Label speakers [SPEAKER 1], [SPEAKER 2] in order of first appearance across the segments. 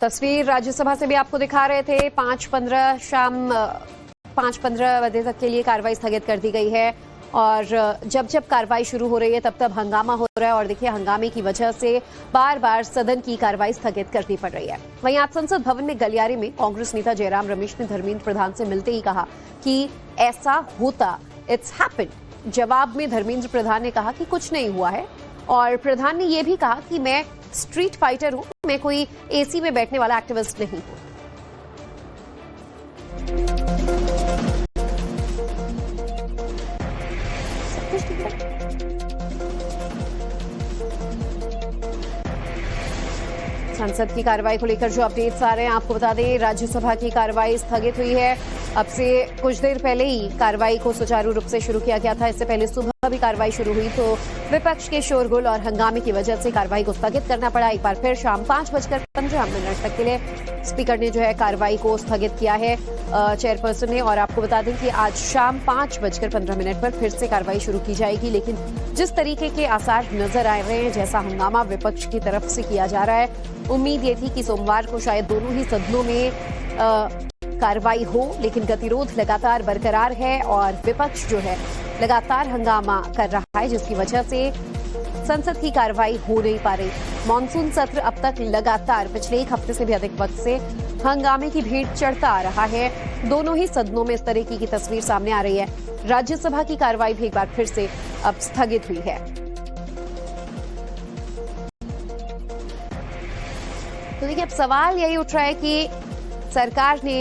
[SPEAKER 1] तस्वीर राज्यसभा से भी आपको दिखा रहे थे। 5:15 शाम 5:15 बजे तक के लिए कार्रवाई स्थगित कर दी गई है और जब जब कार्रवाई शुरू हो रही है तब तब हंगामा हो रहा है और देखिए हंगामे की वजह से बार बार सदन की कार्रवाई स्थगित करनी पड़ रही है। वहीं आज संसद भवन में गलियारे में कांग्रेस नेता जयराम रमेश ने धर्मेंद्र प्रधान से मिलते ही कहा कि ऐसा होता, इट्स हैपेंड। जवाब में धर्मेंद्र प्रधान ने कहा कि कुछ नहीं हुआ है और प्रधान ने यह भी कहा कि मैं स्ट्रीट फाइटर हूं, मैं कोई एसी में बैठने वाला एक्टिविस्ट नहीं हूं। संसद की कार्रवाई को लेकर जो अपडेट्स आ रहे हैं आपको बता दें, राज्यसभा की कार्रवाई स्थगित हुई है। अब से कुछ देर पहले ही कार्रवाई को सुचारू रूप से शुरू किया गया था। इससे पहले सुबह भी कार्रवाई शुरू हुई तो विपक्ष के शोरगुल और हंगामे की वजह से कार्रवाई को स्थगित करना पड़ा। एक बार फिर शाम 5:15 तक के लिए स्पीकर ने जो है कार्रवाई को स्थगित किया है चेयरपर्सन ने। और आपको बता दें कि आज शाम 5:15 पर फिर से कार्रवाई शुरू की जाएगी। लेकिन जिस तरीके के आसार नजर आ रहे हैं, जैसा हंगामा विपक्ष की तरफ से किया जा रहा है, उम्मीद ये थी कि सोमवार को शायद दोनों ही सदनों में कार्रवाई हो, लेकिन गतिरोध लगातार बरकरार है और विपक्ष जो है लगातार हंगामा कर रहा है, जिसकी वजह से संसद की कार्रवाई हो नहीं पा रही। मॉनसून सत्र अब तक लगातार पिछले एक हफ्ते से भी अधिक वक्त से हंगामे की भीड़ चढ़ता आ रहा है। दोनों ही सदनों में इस तरीके की तस्वीर सामने आ रही है। राज्यसभा की कार्रवाई भी एक बार फिर से अब स्थगित हुई है। तो देखिए अब सवाल यही उठ रहा है कि सरकार ने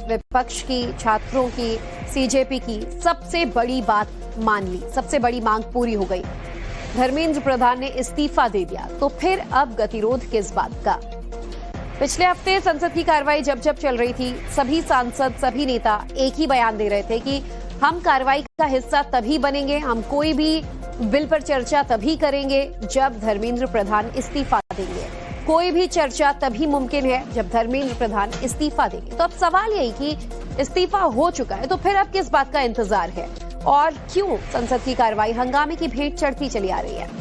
[SPEAKER 1] विपक्ष की, छात्रों की, सीजेपी की सबसे बड़ी बात मान ली, सबसे बड़ी मांग पूरी हो गई। धर्मेंद्र प्रधान ने इस्तीफा दे दिया, तो फिर अब गतिरोध किस बात का? पिछले हफ्ते संसद की कार्रवाई जब जब चल रही थी, सभी सांसद, सभी नेता एक ही बयान दे रहे थे कि हम कार्रवाई का हिस्सा तभी बनेंगे, हम कोई भी बिल पर चर्चा तभी करेंगे जब धर्मेंद्र प्रधान इस्तीफा देंगे। कोई भी चर्चा तभी मुमकिन है जब धर्मेंद्र प्रधान इस्तीफा देंगे। तो अब सवाल यही कि इस्तीफा हो चुका है तो फिर अब किस बात का इंतजार है और क्यों संसद की कार्रवाई हंगामे की भीड़ चढ़ती चली आ रही है?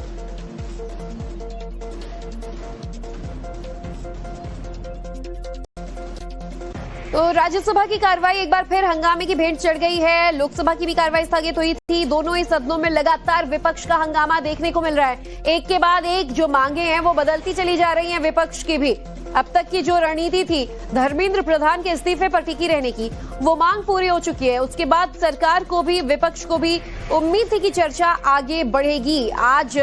[SPEAKER 1] तो राज्यसभा की कार्रवाई एक बार फिर हंगामे की भेंट चढ़ गई है। लोकसभा की भी कार्रवाई स्थगित हुई थी। दोनों ही सदनों में लगातार विपक्ष का हंगामा देखने को मिल रहा है। एक के बाद एक जो मांगे हैं वो बदलती चली जा रही हैं विपक्ष की भी। अब तक की जो रणनीति थी धर्मेंद्र प्रधान के इस्तीफे पर टिकी रहने की, वो मांग पूरी हो चुकी है। उसके बाद सरकार को भी, विपक्ष को भी उम्मीद थी कि चर्चा आगे बढ़ेगी। आज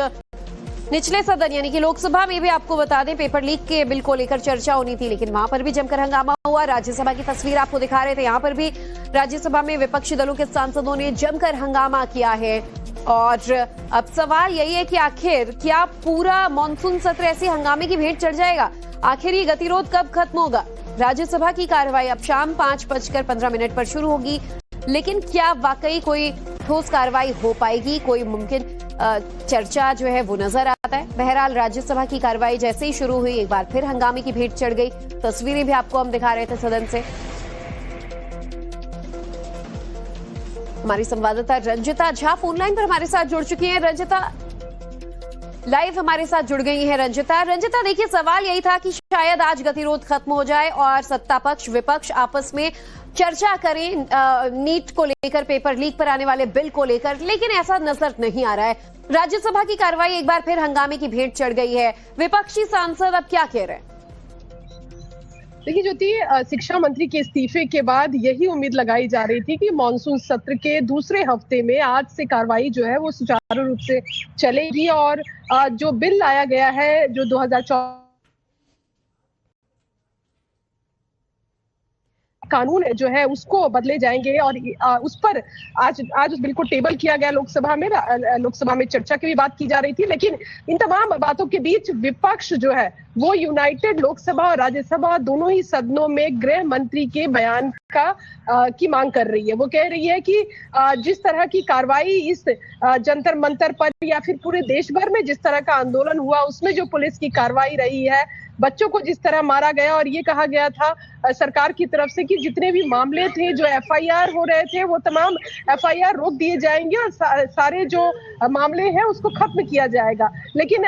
[SPEAKER 1] निचले सदन यानी कि लोकसभा में भी आपको बता दें पेपर लीक के बिल को लेकर चर्चा होनी थी, लेकिन वहां पर भी जमकर हंगामा हुआ। राज्यसभा की तस्वीर आपको दिखा रहे थे, यहां पर भी राज्यसभा में विपक्षी दलों के सांसदों ने जमकर हंगामा किया है। और अब सवाल यही है कि आखिर क्या पूरा मॉनसून सत्र ऐसे हंगामे की भेंट चढ़ जाएगा? आखिर ये गतिरोध कब खत्म होगा? राज्यसभा की कार्रवाई अब शाम 5:15 पर शुरू होगी, लेकिन क्या वाकई कोई ठोस कार्रवाई हो पाएगी? कोई मुमकिन चर्चा जो है वो नजर आता है। बहरहाल राज्यसभा की कार्रवाई जैसे ही शुरू हुई एक बार फिर हंगामे की भीड़ चढ़ गई। तस्वीरें भी आपको हम दिखा रहे थे सदन से। हमारी संवाददाता रंजिता झा फोनलाइन पर हमारे साथ जुड़ चुकी हैं। रंजिता लाइव हमारे साथ जुड़ गई हैं। रंजिता देखिए सवाल यही था कि शायद आज गतिरोध खत्म हो जाए और सत्ता पक्ष विपक्ष आपस में चर्चा करें नीट को लेकर, पेपर लीक पर आने वाले बिल को लेकर, लेकिन ऐसा नजर नहीं आ रहा है। राज्यसभा की कार्रवाई एक बार फिर हंगामे की भेंट चढ़ गई है। विपक्षी सांसद अब क्या कह रहे हैं?
[SPEAKER 2] देखिए ज्योति, शिक्षा मंत्री के इस्तीफे के बाद यही उम्मीद लगाई जा रही थी कि मॉनसून सत्र के दूसरे हफ्ते में आज से कार्रवाई जो है वो सुचारू रूप से चलेगी और जो बिल लाया गया है, जो 2014 कानून जो है उसको बदले जाएंगे और उस पर आज उस बिल को टेबल किया गया लोकसभा में चर्चा की भी बात की जा रही थी। लेकिन इन तमाम बातों के बीच विपक्ष जो है वो यूनाइटेड लोकसभा और राज्यसभा दोनों ही सदनों में गृह मंत्री के बयान की मांग कर रही है। वो कह रही है कि जिस तरह की कार्रवाई इस जंतर मंतर पर या फिर पूरे देश भर में जिस तरह का आंदोलन हुआ उसमें जो पुलिस की कार्रवाई रही है, बच्चों को जिस तरह मारा गया और ये कहा गया था सरकार की तरफ से कि जितने भी मामले थे जो एफआईआर हो रहे थे वो तमाम एफआईआर रोक दिए जाएंगे और सारे जो मामले हैं उसको खत्म किया जाएगा। लेकिन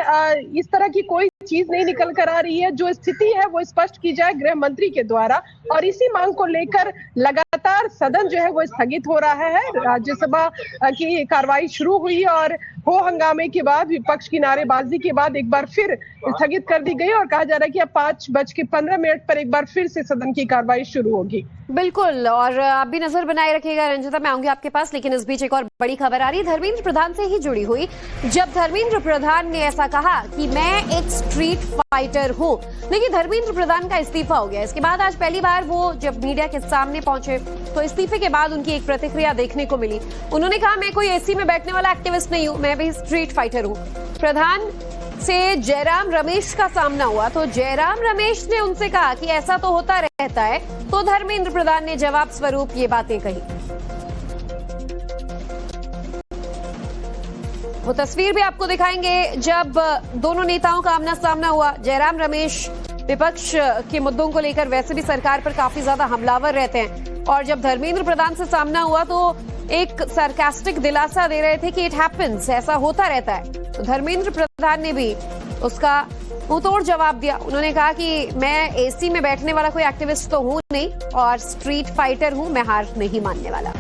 [SPEAKER 2] इस तरह की कोई चीज नहीं निकल कर आ रही है। जो स्थिति है वो स्पष्ट की जाए गृह मंत्री के द्वारा, और इसी मांग को लेकर लगातार सदन जो है वो स्थगित हो रहा है। राज्यसभा की कार्रवाई शुरू हुई और हो हंगामे के बाद, विपक्ष की नारेबाजी के बाद एक बार फिर स्थगित कर दी गई और कहा जा रहा है कि अब 5:15 पर एक बार फिर से सदन की कार्रवाई शुरू होगी।
[SPEAKER 1] बिल्कुल, और आप भी नजर बनाए रखिएगा रंजिता, मैं आऊंगी आपके पास। लेकिन इस बीच एक और बड़ी खबर आ रही है धर्मेंद्र प्रधान से ही जुड़ी हुई। जब धर्मेंद्र प्रधान ने ऐसा कहा कि मैं एक स्ट्रीट फाइटर हूं, लेकिन धर्मेंद्र प्रधान का इस्तीफा हो गया। इसके बाद आज पहली बार वो जब मीडिया के सामने पहुंचे तो इस्तीफे के बाद उनकी एक प्रतिक्रिया देखने को मिली। उन्होंने कहा, मैं कोई एसी में बैठने वाला एक्टिविस्ट नहीं हूं, मैं भी स्ट्रीट फाइटर हूं। प्रधान से जयराम रमेश का सामना हुआ तो जयराम रमेश ने उनसे कहा कि ऐसा तो होता रहता है, तो धर्मेंद्र प्रधान ने जवाब स्वरूप ये बातें कही। वो तस्वीर भी आपको दिखाएंगे जब दोनों नेताओं का आमना सामना हुआ। जयराम रमेश विपक्ष के मुद्दों को लेकर वैसे भी सरकार पर काफी ज्यादा हमलावर रहते हैं, और जब धर्मेंद्र प्रधान से सामना हुआ तो एक सरकास्टिक दिलासा दे रहे थे कि इट हैपेंस, ऐसा होता रहता है। तो धर्मेंद्र प्रधान ने भी उसका मुंहतोड़ जवाब दिया। उन्होंने कहा कि मैं एसी में बैठने वाला कोई एक्टिविस्ट तो हूं नहीं और स्ट्रीट फाइटर हूं, मैं हार नहीं मानने वाला।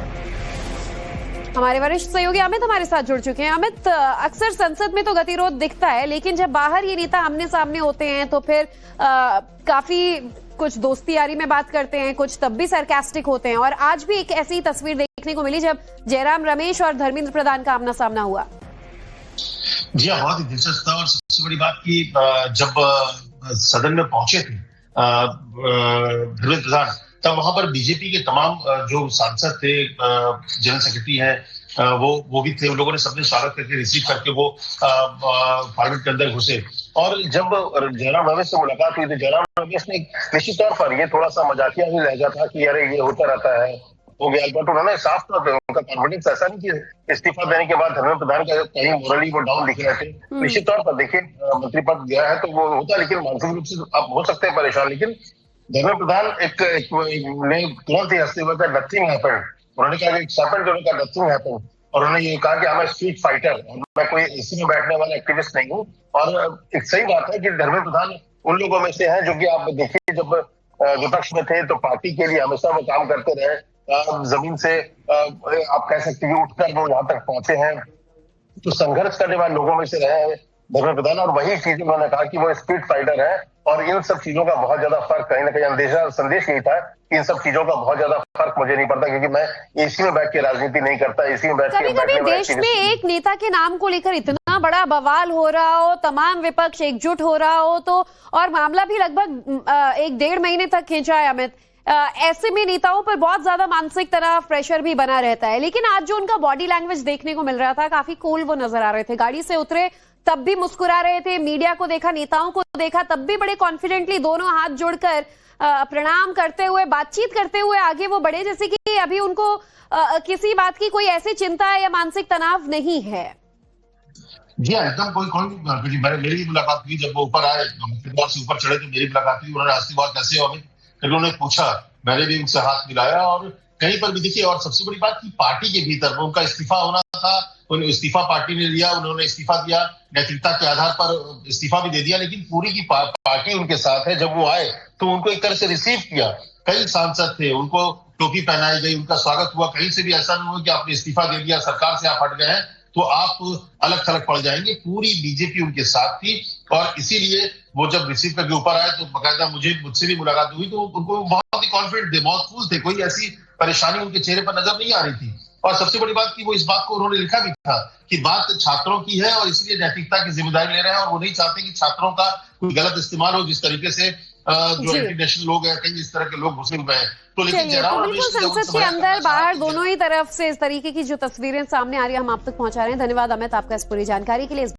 [SPEAKER 1] हमारे वरिष्ठ सहयोगी अमित हमारे साथ जुड़ चुके हैं। अमित, अक्सर संसद में तो गतिरोध दिखता है, लेकिन जब बाहर ये नेता आमने सामने होते हैं तो फिर काफी कुछ दोस्ती यारी में बात करते हैं, कुछ तब भी सरकास्टिक होते हैं। और आज भी एक ऐसी तस्वीर देखने को मिली जब जयराम रमेश और धर्मेंद्र प्रधान का आमना सामना हुआ।
[SPEAKER 3] जी हाँ, बहुत ही दिलचस्प था। और सबसे बड़ी बात की जब सदन में पहुंचे थे धर्मेंद्र प्रधान, तब वहां पर बीजेपी के तमाम जो सांसद थे, जनरल सेक्रेटरी हैं, वो भी थे। उन लोगों ने सबने स्वागत करके रिसीव करके वो पार्लियामेंट के अंदर घुसे। और जब जयराम रमेश से मुलाकात हुई तो जयराम रमेश ने निश्चित तौर पर ये थोड़ा सा मजाकिया ही लहजा था कि अरे ये होता रहता है, हो गया। बट उन्होंने साफ तौर पर उनका कॉन्फिडेंस ऐसा नहीं कि इस्तीफा देने के बाद धर्मेंद्र प्रधान का कहीं मोरली वो डाउन दिख रहे थे। निश्चित तौर पर देखिए, मंत्री पद गया है तो वो होता, लेकिन मानसिक रूप से आप हो सकते हैं परेशान। लेकिन धर्मेंद्र प्रधान ने तुरंत ही हंसते हुए कहा नथिंग हैपेंड। उन्होंने कहा इट्स हैपेंड, उन्होंने कहा नथिंग हैपेंड। और उन्होंने ये कहा कि मैं स्ट्रीट फाइटर, मैं कोई एसी में बैठने वाला एक्टिविस्ट नहीं हूँ। और एक सही बात है कि धर्मेंद्र प्रधान उन लोगों में से हैं जो कि आप देखिए जब विपक्ष में थे तो पार्टी के लिए हमेशा वो काम करते रहे। जमीन से आप कह सकते हैं उठकर वो यहाँ तक पहुंचे हैं, तो संघर्ष करने वाले लोगों में से रहे हैं धर्मेंद्र प्रधान। और वही चीज उन्होंने कहा कि वो स्ट्रीट फाइटर है। और इन सब चीजों का बहुत ज्यादा फर्क, कहीं ना कहीं अंदेशा संदेश यही था कि इन सब चीजों का बहुत ज्यादा फर्क मुझे नहीं पड़ता, क्योंकि मैं एसी में बैठ के राजनीति नहीं करता। एसी में बैठ के
[SPEAKER 1] कभी देश में एक नेता के नाम को लेकर इतना बड़ा बवाल हो रहा हो, तमाम विपक्ष एकजुट हो रहा हो, तो और मामला भी लगभग 1-1.5 महीने तक खींचा है अमित, ऐसे में नेताओं पर बहुत ज्यादा मानसिक तनाव, प्रेशर भी बना रहता है। लेकिन आज जो उनका बॉडी लैंग्वेज देखने को मिल रहा था, काफी कूल वो नजर आ रहे थे। गाड़ी से उतरे तब भी मुस्कुरा रहे थे, मीडिया को देखा, नेताओं को देखा, तब भी बड़े कॉन्फिडेंटली दोनों हाथ जोड़कर प्रणाम करते हुए, बातचीत करते हुए आगे वो बढ़े, जैसे कि अभी उनको किसी बात की कोई ऐसी चिंता या मानसिक तनाव नहीं है।
[SPEAKER 3] जी हाँ, एकदम मेरी भी मुलाकात हुई जब वो ऊपर आए, से ऊपर चढ़े तो मेरी मुलाकात हुई। उन्होंने हंसती बात कैसे हो अमित, फिर उन्होंने पूछा, मैंने भी उनसे हाथ मिलाया। और कहीं पर भी देखिए, और सबसे बड़ी बात की पार्टी के भीतर उनका इस्तीफा होना था, इस्तीफा पार्टी ने लिया, उन्होंने इस्तीफा दिया, नैतिकता के आधार पर इस्तीफा भी दे दिया। लेकिन पूरी की पार्टी उनके साथ है। जब वो आए तो उनको एक तरह से रिसीव किया। कई सांसद थे, उनको टोपी पहनाई गई, उनका स्वागत हुआ। कहीं से भी ऐसा नहीं हुआ कि आपने इस्तीफा दे दिया, सरकार से आप हट गए हैं तो आप अलग थलग पड़ जाएंगे। पूरी बीजेपी उनके साथ थी। और इसीलिए वो जब रिसीव करके ऊपर आए तो बाकायदा मुझसे भी मुलाकात हुई तो उनको बहुत ही कॉन्फिडेंट थे, बहुत कूल थे, कोई ऐसी परेशानी उनके चेहरे पर नजर नहीं आ रही थी। और सबसे बड़ी बात की वो इस बात को उन्होंने लिखा भी था कि बात छात्रों की है और इसलिए नैतिकता की जिम्मेदारी ले रहे हैं। और वो नहीं चाहते कि छात्रों का कोई गलत इस्तेमाल हो, जिस तरीके से जो एंटी नेशनल लोग हैं, कई इस तरह के लोग घुसे हुए हैं। तो लेकिन
[SPEAKER 1] बिल्कुल संसद के अंदर बाहर दोनों ही तरफ से इस तरीके की जो तस्वीरें सामने आ रही है, हम आप तक पहुंचा रहे हैं। धन्यवाद अमित आपका इस पूरी जानकारी के लिए।